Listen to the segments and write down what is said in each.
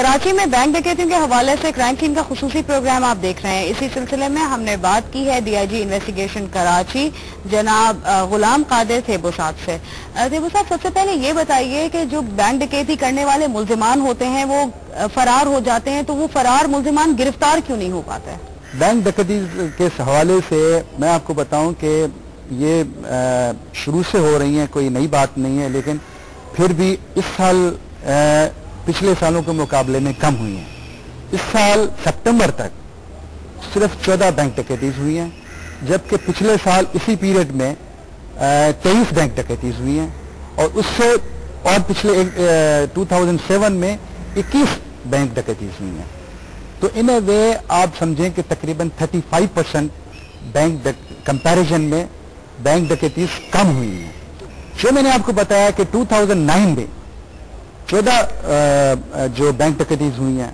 कराची में बैंक डकैतियों के हवाले से क्राइम टीम का खुसूसी प्रोग्राम आप देख रहे हैं। इसी सिलसिले में हमने बात की है डीआईजी इन्वेस्टिगेशन कराची जनाब गुलाम कादिर थेबो साहब से। थेबो साहब, सबसे पहले ये बताइए कि जो बैंक डकैती करने वाले मुल्जिमान होते हैं वो फरार हो जाते हैं, तो वो फरार मुल्जिमान गिरफ्तार क्यों नहीं हो पाते? बैंक डकैती के हवाले से मैं आपको बताऊं कि ये शुरू से हो रही है, कोई नई बात नहीं है, लेकिन फिर भी इस साल पिछले सालों के मुकाबले में कम हुई हैं। इस साल सितंबर तक सिर्फ 14 बैंक डकैतीज हुई हैं, जबकि पिछले साल इसी पीरियड में 23 बैंक डकैतीज हुई हैं और उससे और पिछले 2007 में 21 बैंक डकैतीज हुई हैं। तो इन ए वे आप समझें कि तकरीबन 35% बैंक कंपैरिजन में बैंक डकैतीज कम हुई हैं। जो मैंने आपको बताया कि 2009 में 14 जो बैंक डकैतीज हुई हैं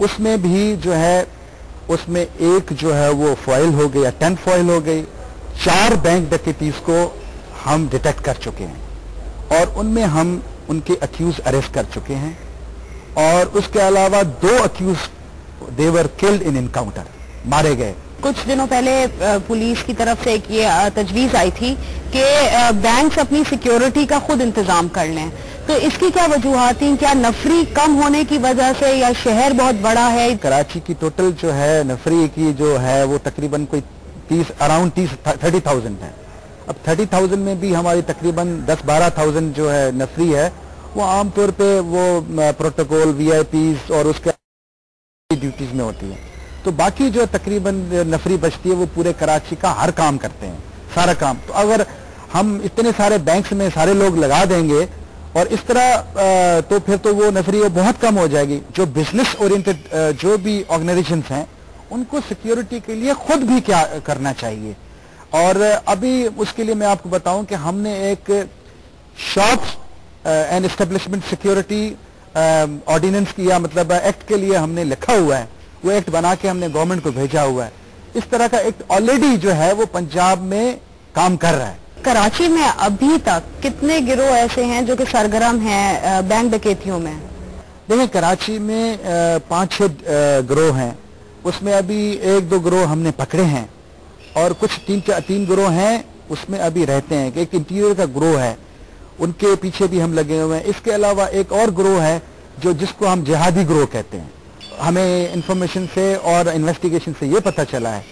उसमें भी जो है उसमें एक जो है वो फॉइल हो गई या 10 फॉइल हो गई। 4 बैंक डकैतीज को हम डिटेक्ट कर चुके हैं और उनमें हम उनके अक्यूज अरेस्ट कर चुके हैं और उसके अलावा 2 accused they were killed in encounter, मारे गए। कुछ दिनों पहले पुलिस की तरफ से एक ये तजवीज आई थी कि बैंक्स अपनी सिक्योरिटी का खुद इंतजाम कर लें, तो इसकी क्या वजूहात थी? क्या नफरी कम होने की वजह से या शहर बहुत बड़ा है? कराची की टोटल जो है नफरी की जो है वो तकरीबन कोई 30,000 है। अब 30,000 में भी हमारी तकरीबन 10-12,000 जो है नफरी है वो आमतौर पे वो प्रोटोकॉल वीआईपीज और उसके ड्यूटीज में होती है। तो बाकी जो तकरीबन नफरी बचती है वो पूरे कराची का हर काम करते हैं, सारा काम। तो अगर हम इतने सारे बैंक्स में सारे लोग लगा देंगे और इस तरह तो फिर तो वो नफरी वो बहुत कम हो जाएगी। जो बिजनेस ओरिएंटेड जो भी ऑर्गेनाइजेशंस हैं उनको सिक्योरिटी के लिए खुद भी क्या करना चाहिए। और अभी उसके लिए मैं आपको बताऊं कि हमने एक shops and establishment security ordinance किया, मतलब एक्ट के लिए हमने लिखा हुआ है, वो एक्ट बना के हमने गवर्नमेंट को भेजा हुआ है। इस तरह का एक्ट ऑलरेडी जो है वो पंजाब में काम कर रहा है। कराची में अभी तक कितने गिरोह ऐसे हैं जो कि सरगर्म हैं बैंक डकैतियों में? देखिए, कराची में 5-6 गिरोह हैं, उसमें अभी 1-2 गिरोह हमने पकड़े हैं और कुछ 3 गिरोह हैं उसमें अभी रहते हैं। एक इंटीरियर का गिरोह है, उनके पीछे भी हम लगे हुए हैं। इसके अलावा एक और गिरोह है जो जिसको हम जिहादी गिरोह कहते हैं। हमें इंफॉर्मेशन से और इन्वेस्टिगेशन से ये पता चला है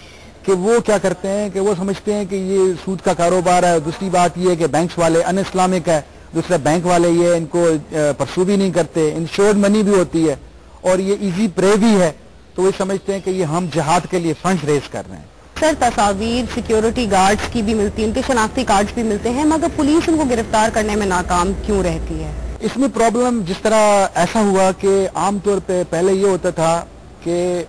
कि वो क्या करते हैं कि वो समझते हैं कि ये सूद का कारोबार है। दूसरी बात ये है कि बैंक्स वाले अन इस्लामिक है, दूसरा बैंक वाले ये इनको परसू भी नहीं करते, इंश्योर्ड मनी भी होती है और ये इजी प्रे भी है, तो वो समझते हैं कि ये हम जिहाद के लिए फंड रेज कर रहे हैं। सर, तस्वीर सिक्योरिटी गार्ड्स की भी मिलती है, उनके शनाख्ती कार्ड्स भी मिलते हैं, मगर पुलिस उनको गिरफ्तार करने में नाकाम क्यों रहती है? इसमें प्रॉब्लम जिस तरह ऐसा हुआ कि आमतौर पे पहले ये होता था कि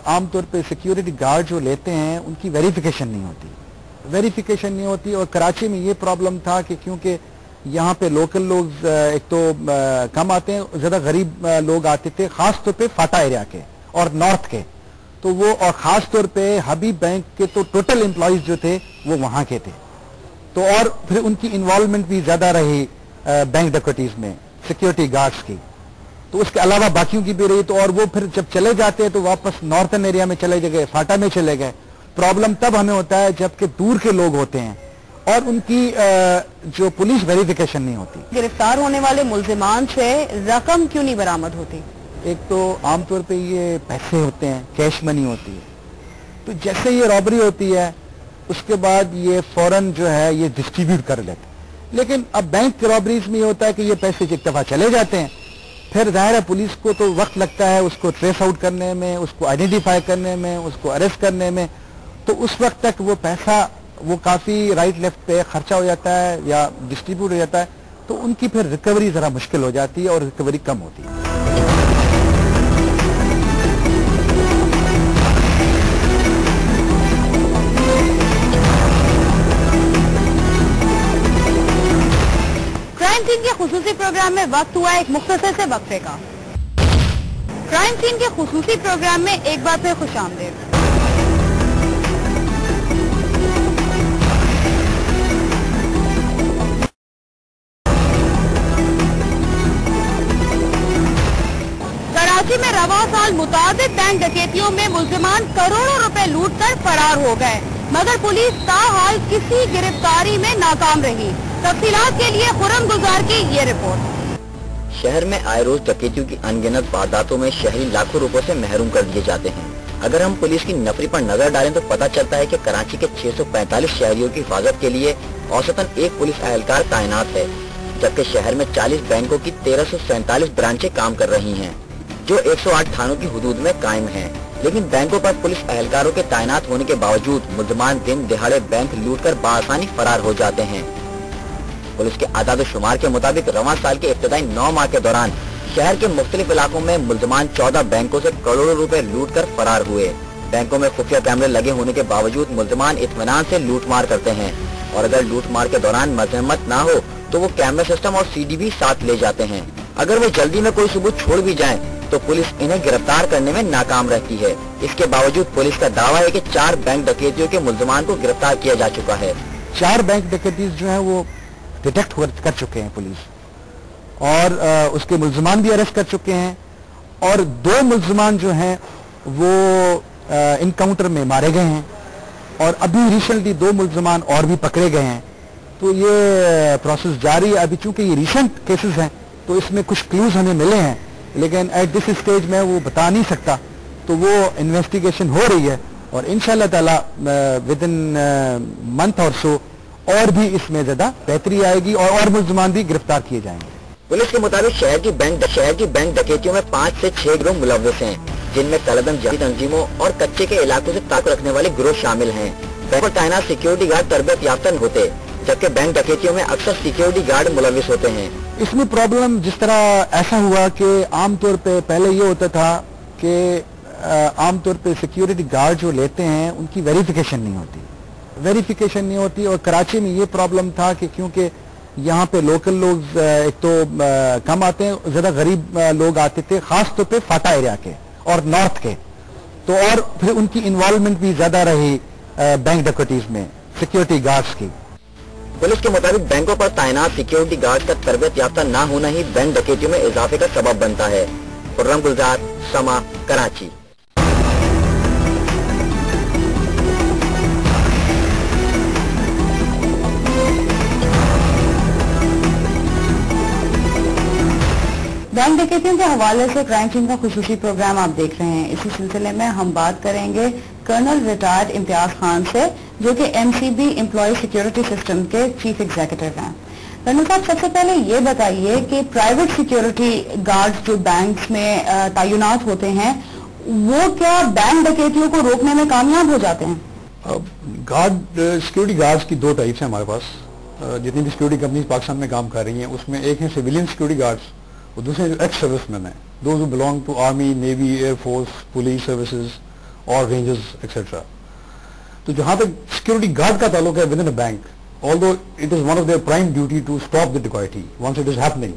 आमतौर पे सिक्योरिटी गार्ड जो लेते हैं उनकी वेरिफिकेशन नहीं होती और कराची में ये प्रॉब्लम था कि क्योंकि यहाँ पे लोकल लोग एक तो कम आते हैं, ज्यादा गरीब लोग आते थे, खास तौर पे फाटा एरिया के और नॉर्थ के, तो वो और खास तौर पे हबीब बैंक के तो टोटल एम्प्लॉइज जो थे वो वहां के थे, तो और फिर उनकी इन्वॉल्वमेंट भी ज्यादा रही बैंक डकैतीज में सिक्योरिटी गार्ड्स की, तो उसके अलावा बाकियों की भी रही। तो और वो फिर जब चले जाते हैं तो वापस नॉर्थन एरिया में चले गए, फाटा में चले गए। प्रॉब्लम तब हमें होता है जबकि दूर के लोग होते हैं और उनकी जो पुलिस वेरिफिकेशन नहीं होती। गिरफ्तार होने वाले मुल्जिमान से रकम क्यों नहीं बरामद होती? एक तो आमतौर पे ये पैसे होते हैं, कैश मनी होती है, तो जैसे ये रॉबरी होती है उसके बाद ये फौरन जो है ये डिस्ट्रीब्यूट कर लेते हैं। लेकिन अब बैंक रॉबरीज में ये होता है कि ये पैसे एक दफा चले जाते हैं, फिर जाहिर है पुलिस को तो वक्त लगता है उसको ट्रेस आउट करने में, उसको आइडेंटिफाई करने में, उसको अरेस्ट करने में, तो उस वक्त तक वो पैसा वो काफी राइट लेफ्ट पे खर्चा हो जाता है या डिस्ट्रीब्यूट हो जाता है, तो उनकी फिर रिकवरी जरा मुश्किल हो जाती है और रिकवरी कम होती है। क्राइम सीन के खुसूसी प्रोग्राम में वक्त हुआ एक मुख्तसर से वक्फे का। क्राइम सीन के खुसूसी प्रोग्राम में एक बार फिर खुशामदीद। कराची में रवा साल मुताबिक बैंक डकैतियों में मुल्जिमान करोड़ों रुपए लूट कर फरार हो गए, मगर पुलिस ताहाल किसी गिरफ्तारी में नाकाम रही। तफसीलात के लिए खुरम गुजार की ये रिपोर्ट। शहर में आए रोज डकैतियों की अनगिनत वारदातों में शहरी लाखों रुपयों से महरूम कर दिए जाते हैं। अगर हम पुलिस की नफरी पर नजर डालें तो पता चलता है कि कराची के 645 शहरियों की हिफाजत के लिए औसतन एक पुलिस अहलकार तैनात है, जबकि शहर में 40 बैंकों की 1347 ब्रांचें काम कर रही हैं, जो 108 थानों की हुदूद में कायम हैं। लेकिन बैंकों पर पुलिस अहलकारों के तैनात होने के बावजूद मुल्जिमान दिन दिहाड़े बैंक लूट कर बआसानी फरार हो जाते हैं। पुलिस के आदाद शुमार के मुताबिक रवां साल के इब्तदाई 9 माह के दौरान शहर के मुख्तलिफ इलाकों में मुल्जिमान 14 बैंकों से करोड़ों रुपए लूट कर फरार हुए। बैंकों में खुफिया कैमरे लगे होने के बावजूद मुल्जिमान इत्मीनान से लूटमार करते हैं, और अगर लूटमार के दौरान मजम्मत ना हो तो वो कैमरा सिस्टम और सीडी भी साथ ले जाते हैं। अगर वो जल्दी में कोई सबूत छोड़ भी जाएं, तो पुलिस इन्हें गिरफ्तार करने में नाकाम रहती है। इसके बावजूद पुलिस का दावा है कि 4 बैंक डकैतियों के मुल्जिमान को गिरफ्तार किया जा चुका है। 4 बैंक डकैती जो है वो डिटेक्ट कर चुके हैं पुलिस, और उसके मुल्जिमान भी अरेस्ट कर चुके हैं, और 2 मुल्जिमान जो हैं वो इनकाउंटर में मारे गए हैं, और अभी रिसेंटली 2 मुल्जिमान और भी पकड़े गए हैं। तो ये प्रोसेस जारी है। अभी चूंकि ये रिसेंट केसेस हैं तो इसमें कुछ क्लूज हमें मिले हैं, लेकिन एट दिस स्टेज में वो बता नहीं सकता। तो वो इन्वेस्टिगेशन हो रही है, और इंशाल्लाह ताला विद इन मंथ और सो और भी इसमें ज्यादा बेहतरी आएगी, और मुल्जिमान भी गिरफ्तार किए जाएंगे। पुलिस के मुताबिक शहर की बैंक डकैतियों में 5 से 6 गिरोह मुलव्विस हैं, जिनमें तलबम जाती तंजीमों और कच्चे के इलाकों से ताल्लुक रखने वाले गिरोह शामिल हैं। बैंक पर तैनात सिक्योरिटी गार्ड तरबियत याफ्ता होते, जबकि बैंक डकैतियों में अक्सर सिक्योरिटी गार्ड मुलव्विस होते हैं। इसमें प्रॉब्लम जिस तरह ऐसा हुआ कि आमतौर पे पहले ये होता था कि आमतौर पे सिक्योरिटी गार्ड जो लेते हैं उनकी वेरिफिकेशन नहीं होती, और कराची में ये प्रॉब्लम था कि क्योंकि यहाँ पे लोकल लोग एक तो कम आते हैं, ज्यादा गरीब लोग आते थे, खास तौर पे फाटा एरिया के और नॉर्थ के, तो और फिर उनकी इन्वॉल्वमेंट भी ज्यादा रही बैंक डकैतीज में सिक्योरिटी गार्ड्स की। पुलिस के मुताबिक बैंकों पर तैनात सिक्योरिटी गार्ड का तरबियत याफ्ता न होना ही बैंक डकैतियों में इजाफे का सबब बनता है। खुर्रम गुलजार, समा, कराची। बैंक डकैतियों के हवाले से क्राइम सीन का खुसूसी प्रोग्राम आप देख रहे हैं। इसी सिलसिले में हम बात करेंगे कर्नल रिटायर्ड इम्तियाज खान से, जो कि एमसीबी एम्प्लॉय सिक्योरिटी सिस्टम के चीफ एग्जीक्यूटिव हैं। कर्नल साहब, सबसे पहले ये बताइए कि प्राइवेट सिक्योरिटी गार्ड्स जो बैंक्स में तैनात होते हैं, वो क्या बैंक डकैतियों को रोकने में कामयाब हो जाते हैं? सिक्योरिटी गार्ड्स की 2 टाइप्स हैं हमारे पास। जितनी भी सिक्योरिटी कंपनीज पाकिस्तान में काम कर रही हैं, उसमें एक है सिविलियन सिक्योरिटी गार्ड्स, और दूसरे जो एक्स सर्विसमैन हैं, those who belong to army, navy, air force, police services और रेंजर्स एक्सेट्रा। तो जहां तक सिक्योरिटी गार्ड का ताल्लुक है within a bank, although it is one of their prime duty to stop the डकैती वंस इट इज हैपनिंग,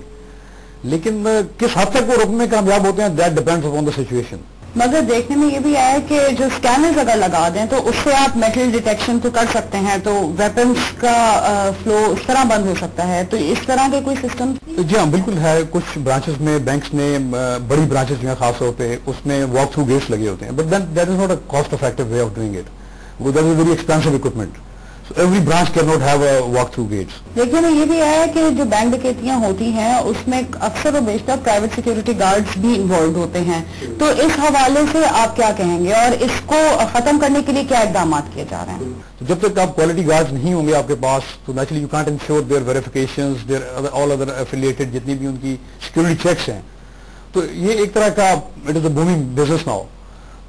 लेकिन किस हद तक वो रोकने में कामयाब होते हैं, that depends upon the situation. मगर देखने में ये भी आया है कि जो स्कैनर्स अगर लगा दें तो उससे आप मेटल डिटेक्शन तो कर सकते हैं, तो वेपन्स का फ्लो इस तरह बंद हो सकता है। तो इस तरह के कोई सिस्टम? जी हाँ, बिल्कुल है। कुछ ब्रांचेस में बैंक्स ने, बड़ी ब्रांचेस जो है खास तौर पे, उसमें वॉक थ्रू गेट्स लगे होते हैं, but that is not a cost effective way of doing it, because that is very expensive equipment, so every branch can not have a walk through gates. देखने में ये भी आया है कि जो बैंक डकैतियां होती हैं उसमें अक्सर और बेशतर प्राइवेट सिक्योरिटी गार्ड्स भी इन्वॉल्व होते हैं, तो इस हवाले से आप क्या कहेंगे, और इसको खत्म करने के लिए क्या इकदाम किए जा रहे हैं? तो जब तक आप क्वालिटी गार्ड्स नहीं होंगे आपके पास, तो naturally you can't ensure their verifications, their all other affiliated जितनी भी उनकी सिक्योरिटी चेक्स हैं। तो ये एक तरह का it is a booming business now.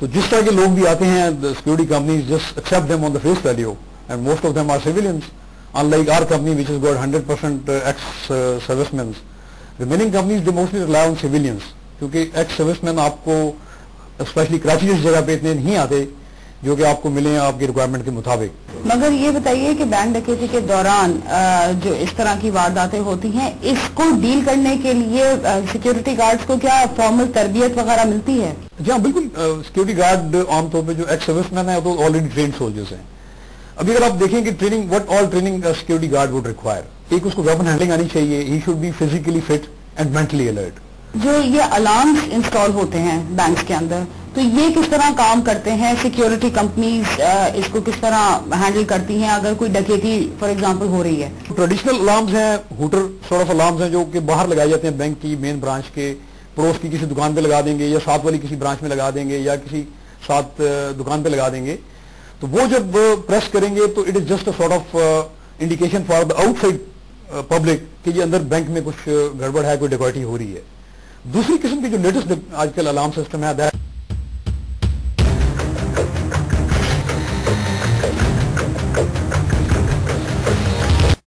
तो जिस तरह के लोग भी आते हैं, the security companies just accept them on the face value, and most of them are civilians, unlike our company which has got 100% ex-servicemen. Remaining companies they mostly rely on civilians, क्योंकि ex-servicemen आपको specially Karachi जैसी जगह पे इतने नहीं आते जो कि आपको मिले आपकी रिक्वायरमेंट के मुताबिक। मगर ये बताइए कि बैंक डकैती के दौरान जो इस तरह की वारदातें होती हैं, इसको डील करने के लिए सिक्योरिटी गार्ड्स को क्या फॉर्मल तरबियत वगैरह मिलती है? जी हाँ, बिल्कुल। सिक्योरिटी गार्ड आमतौर पर जो एक्स-सर्विसमैन है वो ऑलरेडी ट्रेन सोल्जर्स हैं। अभी अगर आप देखें कि training, what all training security guard would require, एक उसको वेपन हैंडलिंग आनी चाहिए, he should be physically fit and mentally alert. جو یہ الارمز انسٹال ہوتے ہیں بینکس کے اندر تو یہ کس طرح کام کرتے ہیں؟ سیکیورٹی کمپنیز اس کو کس طرح ہینڈل کرتی ہیں اگر کوئی ڈکیتی فار ایگزامپل ہو رہی ہے؟ ٹریڈیشنل الارمز ہیں، ہوٹر سورٹ آف الارمز ہیں جو کہ باہر لگائے جاتے ہیں بینک کی مین برانچ کے، پڑوس کی کسی دکان پہ لگا دیں گے یا ساتھ والی کسی برانچ میں لگا دیں گے یا کسی ساتھ دکان پہ لگا دیں گے. تو وہ جب پریس کریں گے تو it is just a sort of indication for the out side public کہ یہ اندر بینک میں کچھ گڑبڑ ہے، کوئی ڈکیتی ہو رہی ہے. دوسری قسم کی جو لیٹسٹ آج کل الارم سسٹم ہے